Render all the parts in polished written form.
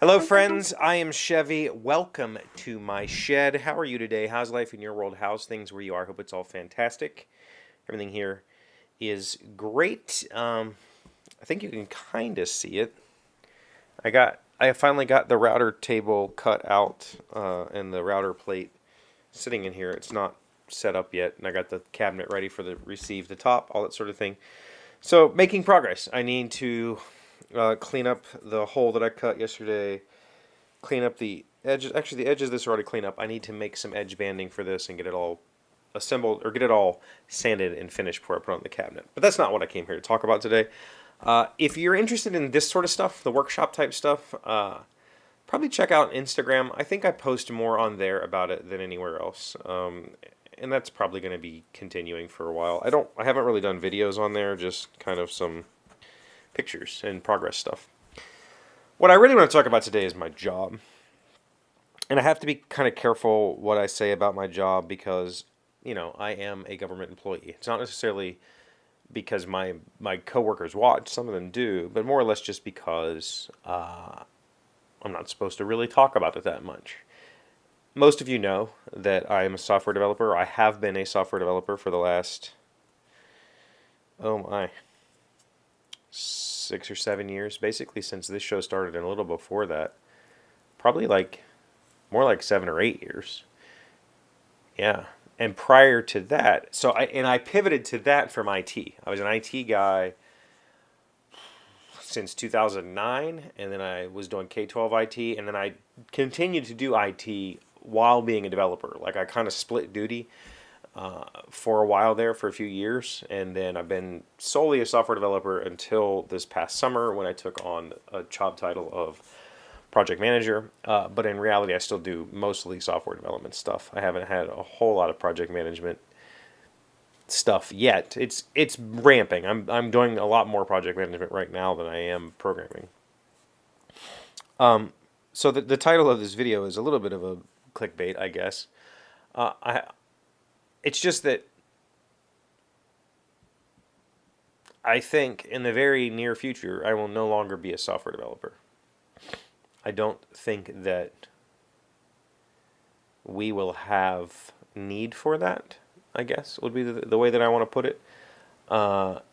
Hello, friends. I am Chevy. Welcome to my shed. How are you today? How's life in your world? How's things where you are? Hope it's all fantastic. Everything here is great. I think you can kind of see it. I finally got the router table cut out and the router plate sitting in here. It's not set up yet, and I got the cabinet ready for the receive the top, all that sort of thing. So making progress. I need to clean up the hole that I cut yesterday. Clean up the edges. Actually, the edges of this are already cleaned up. I need to make some edge banding for this and get it all assembled or get it all sanded and finished before I put it on the cabinet. But that's not what I came here to talk about today. If you're interested in this sort of stuff, the workshop type stuff, probably check out Instagram. I think I post more on there about it than anywhere else. And that's probably going to be continuing for a while. I haven't really done videos on there, just kind of some pictures and progress stuff. What I really want to talk about today is my job. And I have to be kind of careful what I say about my job because, I am a government employee. It's not necessarily because my coworkers watch, some of them do, but more or less just because I'm not supposed to really talk about it that much. Most of you know that I am a software developer. I have been a software developer for the last, 6 or 7 years, basically since this show started and a little before that. Probably more like 7 or 8 years. Yeah. And prior to that, I pivoted to that from IT. I was an IT guy since 2009, and then I was doing K-12 IT, and then I continued to do IT while being a developer. Like I kind of split duty for a while there for a few years, and then I've been solely a software developer until this past summer when I took on a job title of project manager. But in reality, I still do mostly software development stuff. I haven't had a whole lot of project management stuff yet. It's ramping. I'm doing a lot more project management right now than I am programming. So the title of this video is a little bit of a clickbait, I guess. It's just that I think in the very near future I will no longer be a software developer. I don't think that we will have need for that, I guess, would be the way that I want to put it.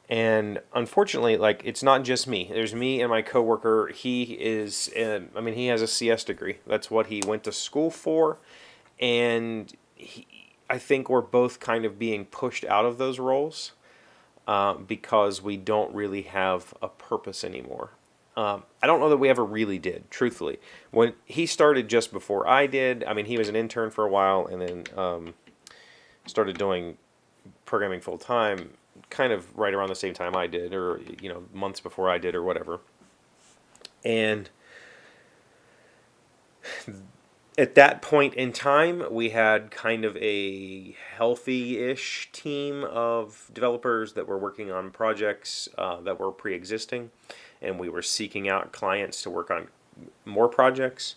And unfortunately, it's not just me. There's me and my coworker. He has a CS degree. That's what he went to school for. And I think we're both kind of being pushed out of those roles because we don't really have a purpose anymore. I don't know that we ever really did, truthfully. When he started just before I did, he was an intern for a while and then started doing programming full time, kind of right around the same time I did, or months before I did, or whatever. And at that point in time, we had kind of a healthy-ish team of developers that were working on projects that were pre-existing, and we were seeking out clients to work on more projects.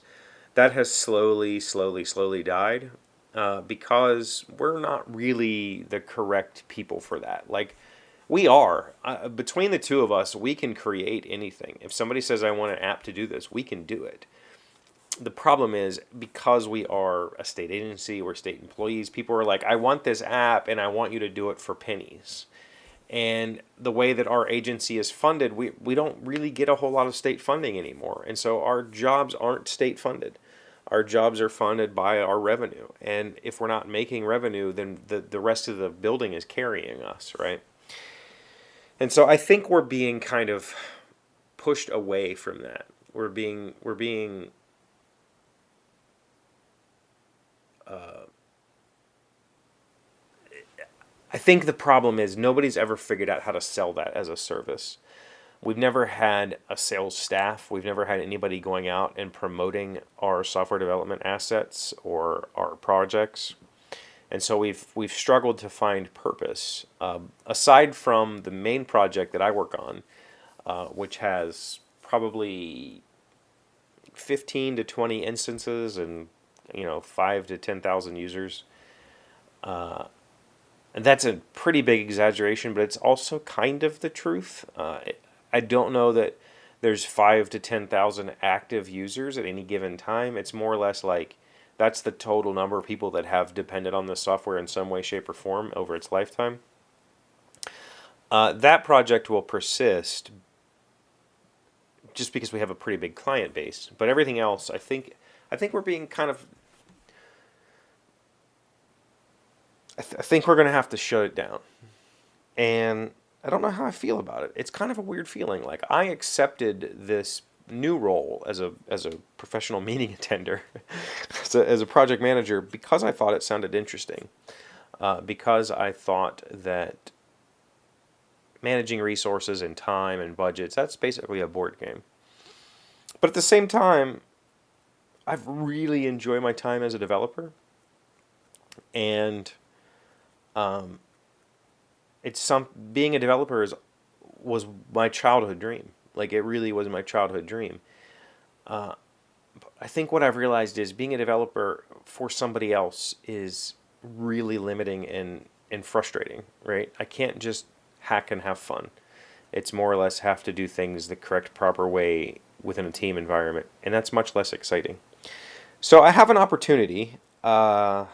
That has slowly died because we're not really the correct people for that. We are. Between the two of us, we can create anything. If somebody says, I want an app to do this, we can do it. The problem is, because we are a state agency, we're state employees, people are like, I want this app and I want you to do it for pennies. And the way that our agency is funded, we don't really get a whole lot of state funding anymore. And so our jobs aren't state funded. Our jobs are funded by our revenue. And if we're not making revenue, then the rest of the building is carrying us, right? And so I think we're being kind of pushed away from that. We're being I think the problem is nobody's ever figured out how to sell that as a service. We've never had a sales staff. We've never had anybody going out and promoting our software development assets or our projects. And so we've struggled to find purpose. Aside from the main project that I work on, which has probably 15 to 20 instances and 5 to 10,000 users. And that's a pretty big exaggeration, but it's also kind of the truth. I don't know that there's 5 to 10,000 active users at any given time. It's more or less like that's the total number of people that have depended on the software in some way, shape, or form over its lifetime. That project will persist just because we have a pretty big client base. But everything else, I think we're being kind of. I think we're going to have to shut it down. And I don't know how I feel about it. It's kind of a weird feeling. Like, I accepted this new role as a professional meeting attender, as a project manager, because I thought it sounded interesting. Because I thought that managing resources and time and budgets, that's basically a board game. But at the same time, I've really enjoyed my time as a developer. And being a developer was my childhood dream. Like, it really was my childhood dream. I think what I've realized is being a developer for somebody else is really limiting and frustrating, right? I can't just hack and have fun. It's more or less have to do things the correct, proper way within a team environment, and that's much less exciting. So I have an opportunity. The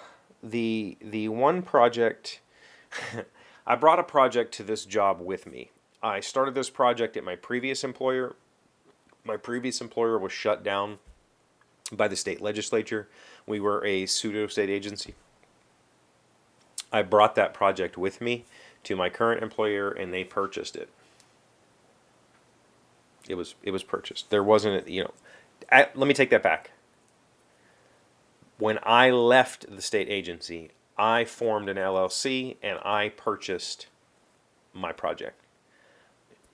one project, I brought a project to this job with me. I started this project at my previous employer. My previous employer was shut down by the state legislature. We were a pseudo-state agency. I brought that project with me to my current employer, and they purchased it. It was purchased. There wasn't, let me take that back. When I left the state agency, I formed an LLC and I purchased my project.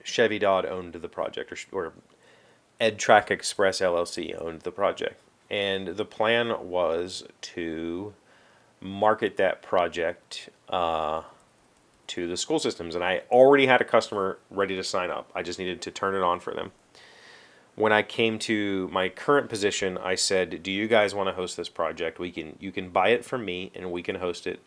Chevee Dodd owned the project, or EdTrack Express LLC owned the project. And the plan was to market that project to the school systems. And I already had a customer ready to sign up. I just needed to turn it on for them. When I came to my current position, I said, do you guys want to host this project? You can buy it from me and we can host it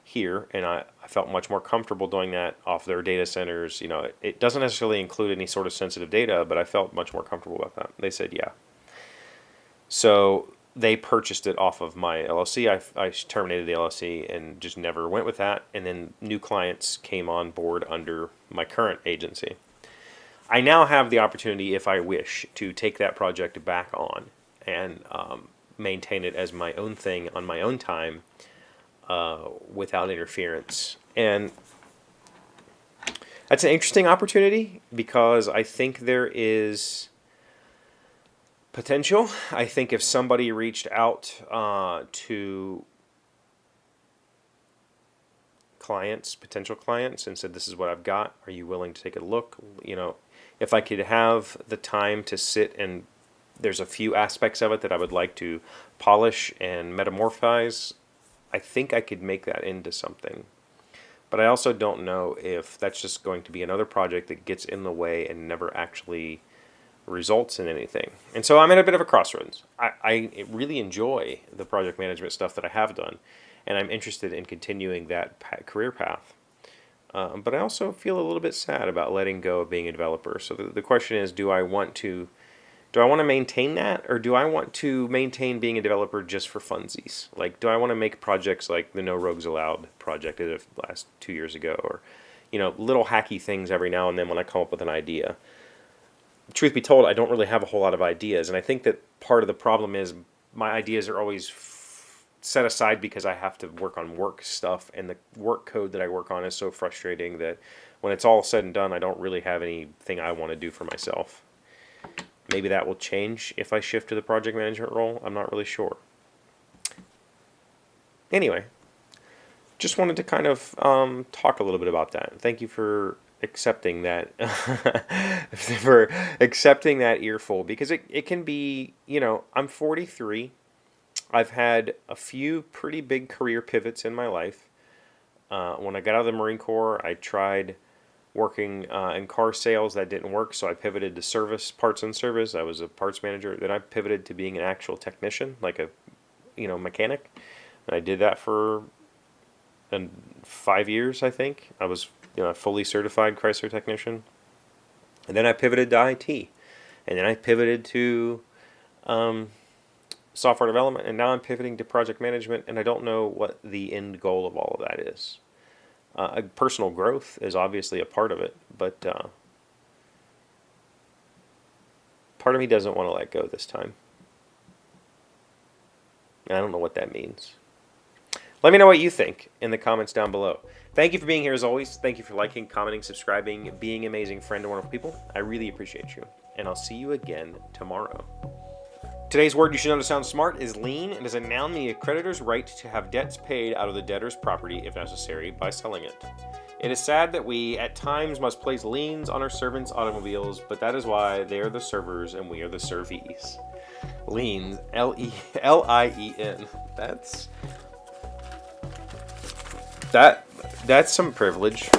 here. And I felt much more comfortable doing that off their data centers. It doesn't necessarily include any sort of sensitive data, but I felt much more comfortable about that. They said, yeah. So they purchased it off of my LLC. I terminated the LLC and just never went with that. And then new clients came on board under my current agency. I now have the opportunity, if I wish, to take that project back on and maintain it as my own thing on my own time without interference. And that's an interesting opportunity because I think there is potential. I think if somebody reached out to potential clients, and said, this is what I've got, are you willing to take a look? If I could have the time to sit, and there's a few aspects of it that I would like to polish and metamorphose, I think I could make that into something. But I also don't know if that's just going to be another project that gets in the way and never actually results in anything. And so I'm at a bit of a crossroads. I really enjoy the project management stuff that I have done, and I'm interested in continuing that career path. But I also feel a little bit sad about letting go of being a developer. So the question is, do I want to maintain that, or do I want to maintain being a developer just for funsies? Like, do I want to make projects like the No Rogues Allowed project I did last 2 years ago, or little hacky things every now and then when I come up with an idea? Truth be told, I don't really have a whole lot of ideas, and I think that part of the problem is my ideas are always set aside because I have to work on work stuff, and the work code that I work on is so frustrating that when it's all said and done, I don't really have anything I want to do for myself. Maybe that will change if I shift to the project management role. I'm not really sure. Anyway, just wanted to kind of talk a little bit about that. Thank you for accepting that earful, because it can be, I'm 43. I've had a few pretty big career pivots in my life. When I got out of the Marine Corps, I tried working in car sales. That didn't work, so I pivoted to parts and service. I was a parts manager. Then I pivoted to being an actual technician, like a mechanic. And I did that for 5 years, I think. I was a fully certified Chrysler technician. And then I pivoted to IT. And then I pivoted to software development, and now I'm pivoting to project management, and I don't know what the end goal of all of that is. Personal growth is obviously a part of it, but part of me doesn't want to let go this time. I don't know what that means. Let me know what you think in the comments down below. Thank you for being here as always. Thank you for liking, commenting, subscribing, being an amazing friend to wonderful people. I really appreciate you. And I'll see you again tomorrow. Today's word you should know to sound smart is lien. It is a noun meaning a creditor's right to have debts paid out of the debtor's property if necessary by selling it. It is sad that we at times must place liens on our servants' automobiles, but that is why they are the servers and we are the servees. Liens, L-I-E-N. That's some privilege.